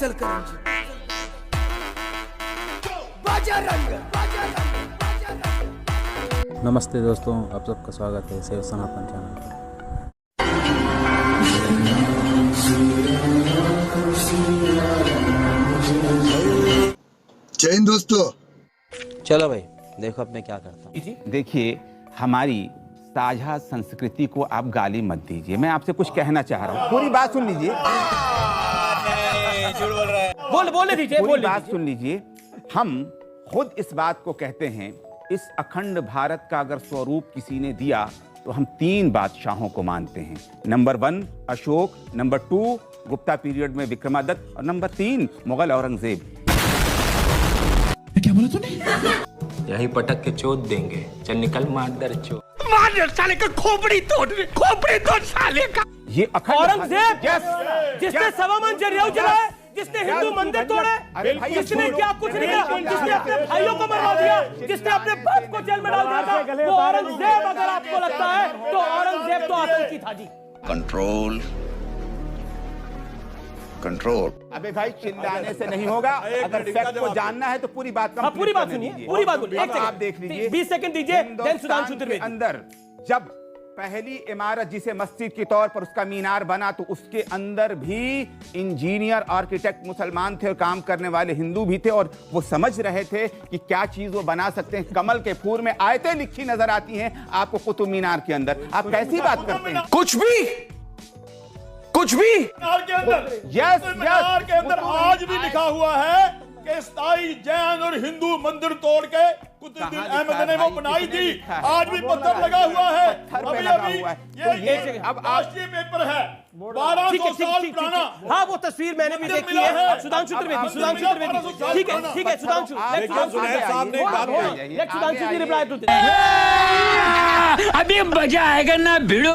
चल करंजी बजरंग नमस्ते दोस्तों, आप सबका स्वागत है शिव सनातन चैनल पर। जय हिंद दोस्तों। चलो भाई, देखो अब मैं क्या करता हूँ। देखिए, हमारी साझा संस्कृति को आप गाली मत दीजिए। मैं आपसे कुछ कहना चाह रहा हूँ, पूरी बात सुन लीजिए। बोलने दीजिए, पूरी बात सुन लीजिए। हम खुद इस बात को कहते हैं, इस अखंड भारत का अगर स्वरूप किसी ने दिया तो हम 3 बादशाहों को मानते हैं। Number 1 Ashok, number 2 Gupta period में विक्रमादित्य और नंबर 3 मुगल औरंगजेब। क्या बोला तूने? यही पटक के चोट देंगे। चल निकल मार चोट। मार साले का खोपड़ी तोड़ साले का। ये औरंगजेब जिसने सवामन जरिया जलाए, जिसने हिंदू मंदिर तोड़े, जिसने क्या कुछ नहीं किया, जिसने अपने भाइयों को मरवा दिया, जिसने अपने बाप को जेल में डाल दिया था, वो औरंगजेब अगर आपको लगता है तो औरंगजेब तो आतंकी था जी। Control control. अबे भाई, चिल्लाने से नहीं होगा। अगर फैक्ट को जानना है तो पूरी बात हाँ, पूरी बात सुनिए, पूरी बात बोलिए। आप देख लीजिए, 20 सेकंड दीजिए। सुधांशु त्रिवेदी अंदर जब पहली इमारत जिसे मस्जिद के तौर पर उसका मीनार बना, तो उसके अंदर भी इंजीनियर आर्किटेक्ट मुसलमान थे और काम करने वाले हिंदू भी थे, और वो समझ रहे थे कि क्या चीज वो बना सकते हैं। कमल के फूल में आयतें लिखी नजर आती हैं आपको कुतुब मीनार के अंदर। आप कैसी बात करते हैं? कुछ भी के अंदर मीनार के अंदर आज भी लिखा हुआ है कि ईसाई, जैन और हिंदू मंदिर तोड़ के कुतुबुद्दीन अहमद ने वो बनाई थी। आज भी पत्थर लगा हुआ है। अभी ये अब राष्ट्रीय पेपर है 1200 साल पुराना। हाँ, वो तस्वीर मैंने भी देखी है। सुधांशु त्रिवेदी ठीक है सुधांशु जी रिप्लाई टू दिस। अभी मजा आएगा ना भिड़ो।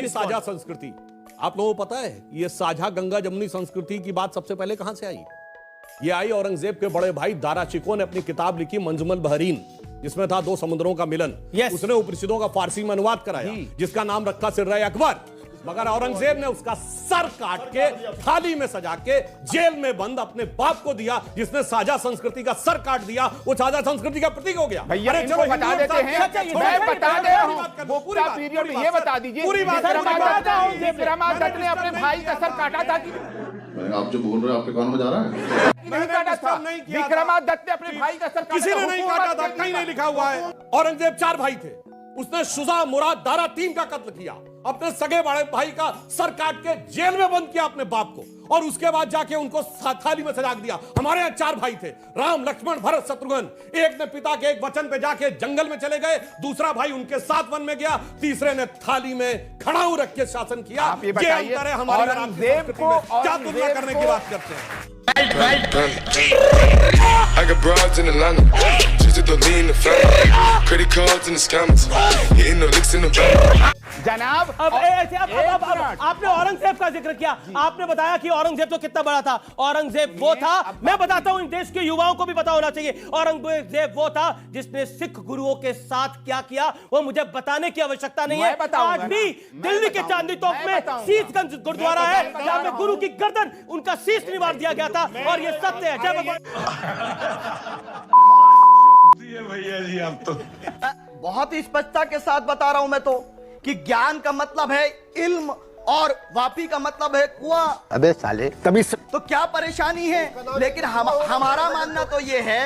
साझा संस्कृति, आप लोगों को पता है ये साझा गंगा जमुनी संस्कृति की बात सबसे पहले कहां से आई? ये आई औरंगजेब के बड़े भाई दारा शिकोह ने अपनी किताब लिखी मंजमुल बहरीन, जिसमें था 2 समुद्रों का मिलन। उसने उपनिषदों का फारसी में अनुवाद कराया, जिसका नाम रखा सिर्रा अकबर। मगर औरंगजेब ने उसका सर काट के थाली में सजा के जेल में बंद अपने बाप को दिया, जिसने साझा संस्कृति का सर काट दिया। वो साझा संस्कृति का प्रतीक हो गया। भैया इनको बता देते हैं, मैं बता दे रहा हूं। गुप्ता पीरियड में ये बता दीजिए, विक्रमादित्य ने अपने भाई का सर काटा था कि आप जो बोल रहे हैं आपके कान में जा रहा है? नहीं काटा था। विक्रमादित्य ने अपने भाई का सर काटा, किसी ने नहीं काटा था, कहीं नहीं लिखा हुआ है। औरंगजेब 4 भाई थे। उसने शुजा, मुराद, दारा 3 का कत्ल किया। अपने सगे बड़े भाई का सर काट के जेल में बंद किया अपने बाप को, और उसके बाद जाके उनको थाली में सजा दिया। हमारे यहाँ 4 भाई थे, राम, लक्ष्मण, भरत, शत्रुघ्न। एक ने पिता के एक वचन पे जाके जंगल में चले गए, दूसरा भाई उनके साथ वन में गया, तीसरे ने थाली में खड़ाऊ रख के शासन किया। ये अंतर है हमारे औरंगजेब को क्या तुलना करने की बात करते हैं। I got broads in Atlanta, just to lean the family, credit cards in the scammers, hitting the licks in the bank. जनाब, अब आपने औरंगजेब का जिक्र किया, आपने बताया कि औरंगजेब तो कितना बड़ा था। औरंगजेब वो था, मैं बताता हूं, इन देश के युवाओं को भी पता होना चाहिए। औरंगजेब वो था जिसने सिख गुरुओं के साथ क्या किया, वो मुझे बताने की आवश्यकता नहीं है। आज भी दिल्ली के चांदनी चौक में शीशगंज गुरुद्वारा है, जहां पे गुरु की गर्दन, उनका शीश निवार दिया गया था, और ये सत्य है। जय भगवान। भैया जी, आप तो बहुत ही स्पष्टता के साथ बता रहा हूं मैं तो कि ज्ञान का मतलब है इल्म और वापी का मतलब है कुआं। अबे साले, तभी तो क्या परेशानी है? लेकिन हमारा मानना तो ये है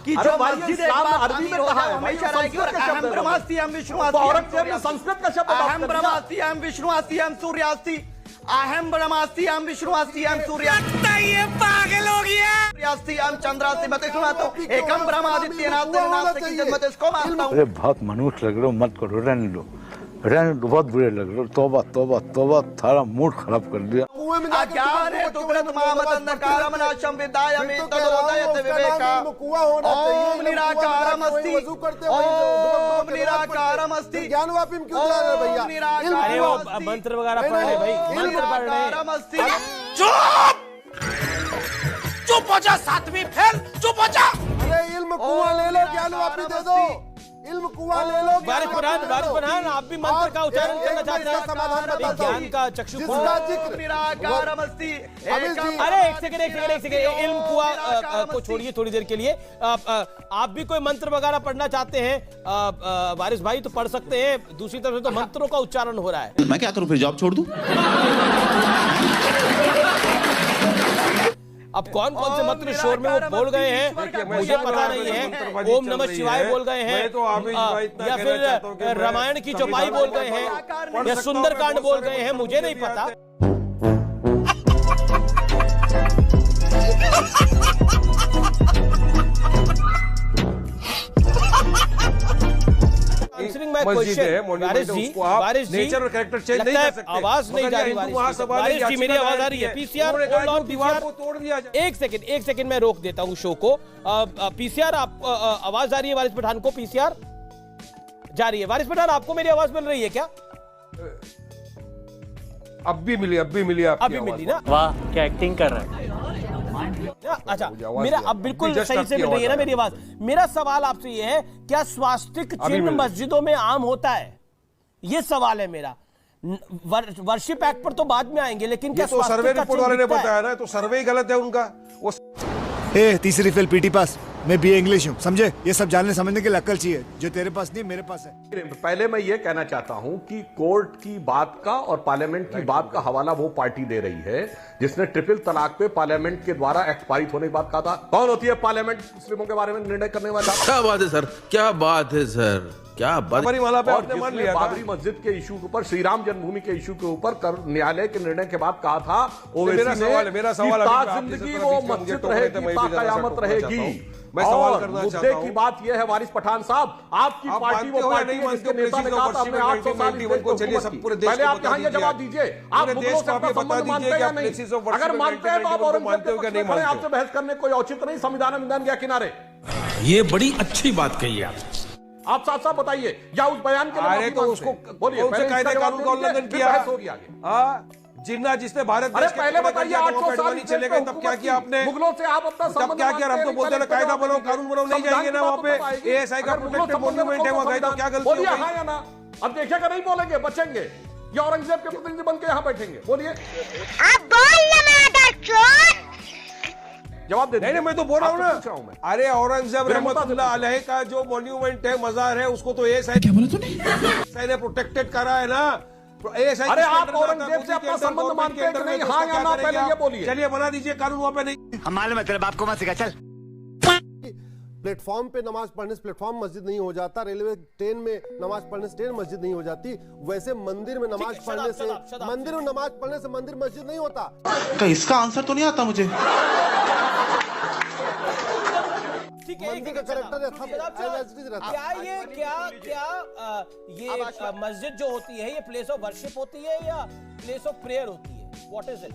कि जो मस्जिद अरबी में कहा है हमेशा रहेगी, और अहम ब्रह्मास्मि अहम विष्णुस्मि, संस्कृत का शब्द अहम ब्रह्मास्मि अहम विष्णुस्मि अहम सूर्यास्मि, अहम ब्रह्मास्मि अहम विष्णुस्मि अहम सूर्यास्मि। ये पागल हो गया। सूर्यास्मि अहम चंद्रास्मि, मैं तो सुनाता हूं, एकम ब्रह्मादित्य नाम से की जन्मत, इसको मानता हूं। अरे बहुत मनुष्य लग रहे हो, मत करो, रहने दो, बहुत बुरे लग रहे हो। तौबा तौबा तौबा, थारा मूड खराब कर दिया। अज्ञाने तुग्रत मामतन्नकारम नाशम विदायमे तदोदयते विवेका। ओम निराकारम अस्ति, ओम निराकारम अस्ति। ज्ञानवापी में क्यों जा रहे भैया? अरे वो मंत्र वगैरह पढ़ रहे भाई, मंत्र पढ़ रहे। चुप हो जा, 7वीं फेल, चुप हो जा। अरे इल्म कुआं ले लो, ज्ञानवापी दे दो। इल्म कुआं ले लो। वारिस पठान आप भी मंत्र का उच्चारण करना चाहते हैं? समाधान बताता हूं। ज्ञान का चक्षु जिसका जिक्र निराकार मस्ती अरे एक सेकंड इल्म कुआं को छोड़िए थोड़ी देर के लिए। आप भी कोई मंत्र वगैरह पढ़ना चाहते हैं वारिस भाई तो पढ़ सकते हैं। दूसरी तरफ से तो मंत्रों का उच्चारण हो रहा है। मैं क्या करूं, फिर जॉब छोड़ दूं? अब कौन कौन से मंत्र शोर में वो बोल गए हैं मुझे पता नहीं है। ओम नमः शिवाय बोल गए हैं या फिर रामायण की चौपाई बोल गए हैं या सुंदरकांड बोल गए हैं, मुझे नहीं पता। Answering my question, Waris ji nature और कैरेक्टर चेंज नहीं लगता कर है सकते। आवाज नहीं जा रही वारिस जी, मेरी आवाज आ रही है? पीसीआर दीवार को तोड़ दिया जाए। एक सेकंड मैं रोक देता हूं शो को। पीसीआर आप आवाज आ रही है वारिस पठान को? पीसीआर जा रही है। वारिस पठान आपको मेरी आवाज मिल रही है क्या? अब भी मिली अभी मिली ना? वाह क्या एक्टिंग कर रहा है। अच्छा मेरा अब बिल्कुल सही से मिल रही है ना मेरी आवाज? मेरा सवाल आपसे ये है, क्या स्वास्तिक चिन्ह मस्जिदों में आम होता है? ये सवाल है मेरा। वर्शिप एक्ट पर तो बाद में आएंगे, लेकिन क्या तो सर्वे रिपोर्ट वाले ने बताया ना, तो सर्वे ही गलत है उनका। वो तीसरी फेल पीटी पास, मैं बीए इंग्लिश हूँ, समझे? ये सब जानने समझने के लिए अक्ल चाहिए, जो तेरे पास नहीं मेरे पास है। पहले मैं ये कहना चाहता हूं कि कोर्ट की बात का और पार्लियामेंट की बात का हवाला वो पार्टी दे रही है जिसने ट्रिपल तलाक पे पार्लियामेंट के द्वारा एक्ट पारित होने की बात कहा था। कौन होती है पार्लियामेंट मुस्लिमों के बारे में निर्णय करने वाला? क्या बात है सर, क्या बात है सर, क्या बात। वाला पे आपने मान लिया बाबरी मस्जिद के इशू के ऊपर, श्री राम जन्मभूमि के इशू के ऊपर न्यायालय के निर्णय के बाद कहा था मेरा सवाल जिंदगी वो मस्जिद रहेगी, कयामत रहेगी। मैं सवाल करना चाहता हूं, की बात यह है वारिस पठान साहब, आपकी पार्टी वो पार्टी है जिसके नेता ने कहा था हमने 800 साल को चलिए सब पूरे देश, पहले आप यहाँ ये जवाब दीजिए, आप मुगलों से अपना संबंध मानते हैं या नहीं? अगर मानते हैं तो आप औरंगजेब के पक्ष में आपसे बहस करने कोई औचित्य नहीं, संविधान विधान गया किनारे। ये बड़ी अच्छी बात कही आप साफ साफ बताइए, या उस बयान के लिए तो उसको बोलिए कायदे कानून का उल्लंघन किया है जिन्ना जिसने भारत देश के पहले बताइए 800 साल चलेगा, तब क्या किया आपने? मुगलों से आप अपना संबंध क्या किया? आप तो बोलते हैं कायदा बनाओ कानून बनाओ, नहीं जाएंगे ना वहां पे। एएसआई का प्रोटेक्टेड मॉन्यूमेंट है वहां, तो क्या गलती हो गई? हां या ना? अब देखिएगा नहीं बोलेंगे, बचेंगे या औरंगजेब के प्रतिनिधि बन के यहां बैठेंगे? बोलिए, आप बोल जवाब दे। नहीं मैं तो बोल रहा हूं ना, अरे औरंगजेब रहमतुल्लाह अलैह का जो मॉन्यूमेंट है, मजार है, उसको तो एएसआई क्या बोला तूने? प्रोटेक्टेड करा है ना। अरे आप औरंगजेब से अपना संबंध मानते हैं कि नहीं? हाँ या ना? पहले ये बोलिए। चलिए बना दीजिए कानून, वहां पे नहीं। हम मालूम है तेरे बाप को मत सिखा, चल। प्लेटफॉर्म पे नमाज पढ़ने से प्लेटफॉर्म मस्जिद नहीं हो जाता, रेलवे ट्रेन में नमाज पढ़ने से ट्रेन मस्जिद नहीं हो जाती, वैसे मंदिर में नमाज पढ़ने से मंदिर मस्जिद नहीं होता। क्या इसका आंसर तो नहीं आता मुझे? मंदिर का कैरेक्टर ये मस्जिद जो होती है ये प्लेस ऑफ वर्शिप होती है या प्लेस ऑफ प्रेयर होती है? What is it?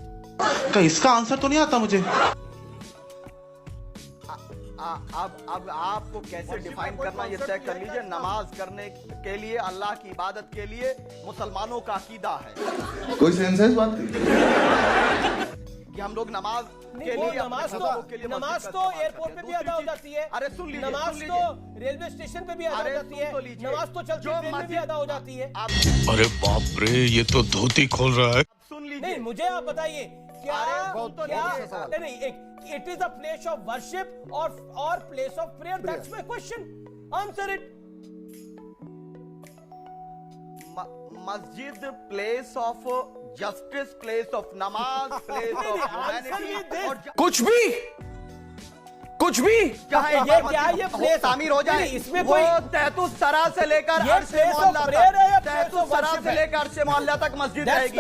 क्या इसका आंसर तो नहीं आता मुझे? अब आपको कैसे डिफाइन करना ये तय कर लीजिए। नमाज करने के लिए, अल्लाह की इबादत के लिए मुसलमानों का अकीदा है। कोई सेंस है इस बात की? कि हम लोग नमाज के लिए, नमाज तो एयरपोर्ट पे भी अदा हो जाती है। अरे सुन लीजिए, नमाज तो रेलवे स्टेशन पे भी अदा हो जाती है, नमाज तो चलती ट्रेन में भी अदा हो जाती है। अरे बाप रे, ये तो धोती खोल रहा है। सुन लीजिए, नहीं मुझे आप बताइए क्या नहीं, it is a place of worship और place of prayer? That's my question, answer it. मस्जिद place of justice, place of नमाज, प्लेस ऑफ ह्यूमैनिटी, कुछ भी ये प्लेस शामिल हो जाए इसमें। कोई तैतुस सरा से लेकर अर्शे मोहल्ला तक मस्जिद रहेगी।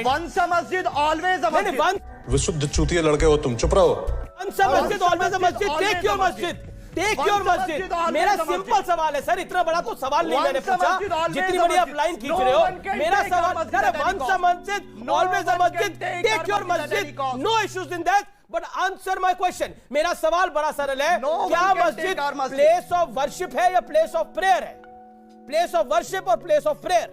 वंस अ मस्जिद ऑलवेज अ मस्जिद। विशुद्ध चूतिया लड़के हो तुम, चुप रहो। वंस अ मस्जिद always a masjid. Take your मस्जिद, टेक योर मस्जिद। मेरा सिंपल सवाल है सर, इतना बड़ा तो सवाल नहीं मैंने पूछा, जितनी बड़ी आप लाइन खींच रहे हो। मेरा सवाल सर, वंस अ मस्जिद always a masjid, take your masjid, no issues in that, but answer my question. मेरा सवाल बड़ा सरल है, क्या मस्जिद प्लेस ऑफ वर्शिप है या प्लेस ऑफ प्रेयर है? प्लेस ऑफ वर्शिप और place of prayer.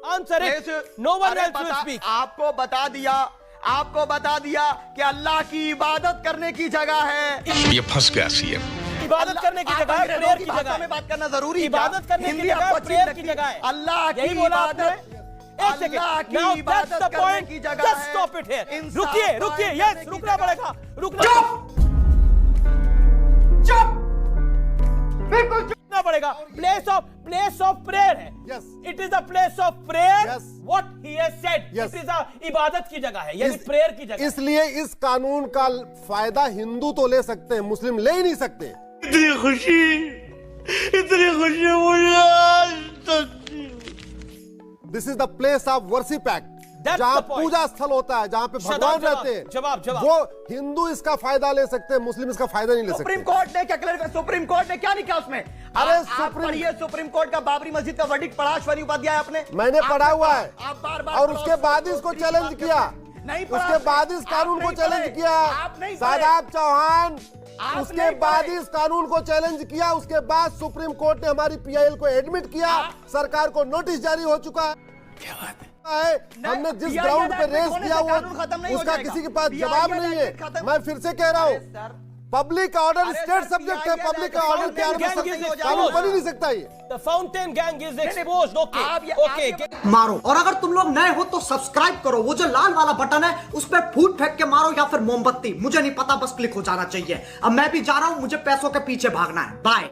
Answer it, no one else will speak. आपको बता दिया, आपको बता दिया कि अल्लाह की इबादत करने की जगह है। ये फंस गया सीएम। इबादत करने की जगह है, प्रेयर की जगह है। में बात करना जरूरी है। इबादत करने की जगह है, प्रेयर की जगह है। अल्लाह की यही बोला आपने। इबादत, एक सेकंड, अल्लाह की Now that's इबादत the करने point. की जगह Just है। stop it here. इंसान रुकिए, को रुकिए, करने yes, की रुकना जगह। पड़ेगा, रुकना रुकना पड़ेगा। प्लेस ऑफ प्रेयर है। Yes. It is the place of prayer. Yes. What he has said, Yes. It is इबादत की जगह है, यानी प्रेयर की जगह। इसलिए इस कानून का फायदा हिंदू तो ले सकते हैं, मुस्लिम ले ही नहीं सकते। इतनी खुशी मुझे। This is the place of worship act, That's जहां the point. पूजा स्थल होता है, जहां पे जवाब, भगवान जवाब, रहते हैं। जवाब। वो हिंदू इसका फायदा ले सकते हैं, मुस्लिम इसका फायदा नहीं ले सुप्रीम सकते। कोर्ट ने क्या क्लियर, सुप्रीम कोर्ट ने क्या लिखा उसमें? अरे आप सुप्रीम- पढ़िए सुप्रीम कोर्ट का बाबरी मस्जिद का वर्डिक्ट पढ़ा अश्वनी उपाध्याय आपने? मैंने पढ़ा हुआ है, आप बार-बार और पढ़ो, उसके बाद सुप्रीम इसको कोर्ट की चैलेंज बात किया। करते हैं। नहीं पढ़ा उसके आपने। बाद इस आप कानून को नहीं चैलेंज पढ़े। किया आप नहीं पढ़े। शादाब चौहान। आप उसके नहीं बाद पढ़े। इस कानून को चैलेंज किया, उसके बाद सुप्रीम कोर्ट ने हमारी पीआईएल को एडमिट किया, सरकार को नोटिस जारी हो चुका है। हमने जिस PIL ग्राउंड पे एडमिट रेस होने दिया से वो कानून खत्म नहीं हो उसका जाएगा। किसी के पास PIL जवाब नहीं है। एडमिट खत्म- मैं फिर से कह रहा अरे हूँ, सर, पब्लिक ऑर्डर अरे स्टेट सर, सब्जेक्ट है, PIL पब्लिक का ऑर्डर के आड़ में Gang is कानून बन ही नहीं सकता ये। The fountain gang is exposed. आप Okay. ये- मारो। और अगर तुम लोग नए हो तो सब्सक्राइब करो, वो जो लाल वाला बटन है उस पर फूट फेंक के मारो या फिर मोमबत्ती, मुझे नहीं पता, बस क्लिक हो जाना चाहिए। अब मैं भी जा रहा हूं, मुझे पैसों के पीछे भागना है। बाय।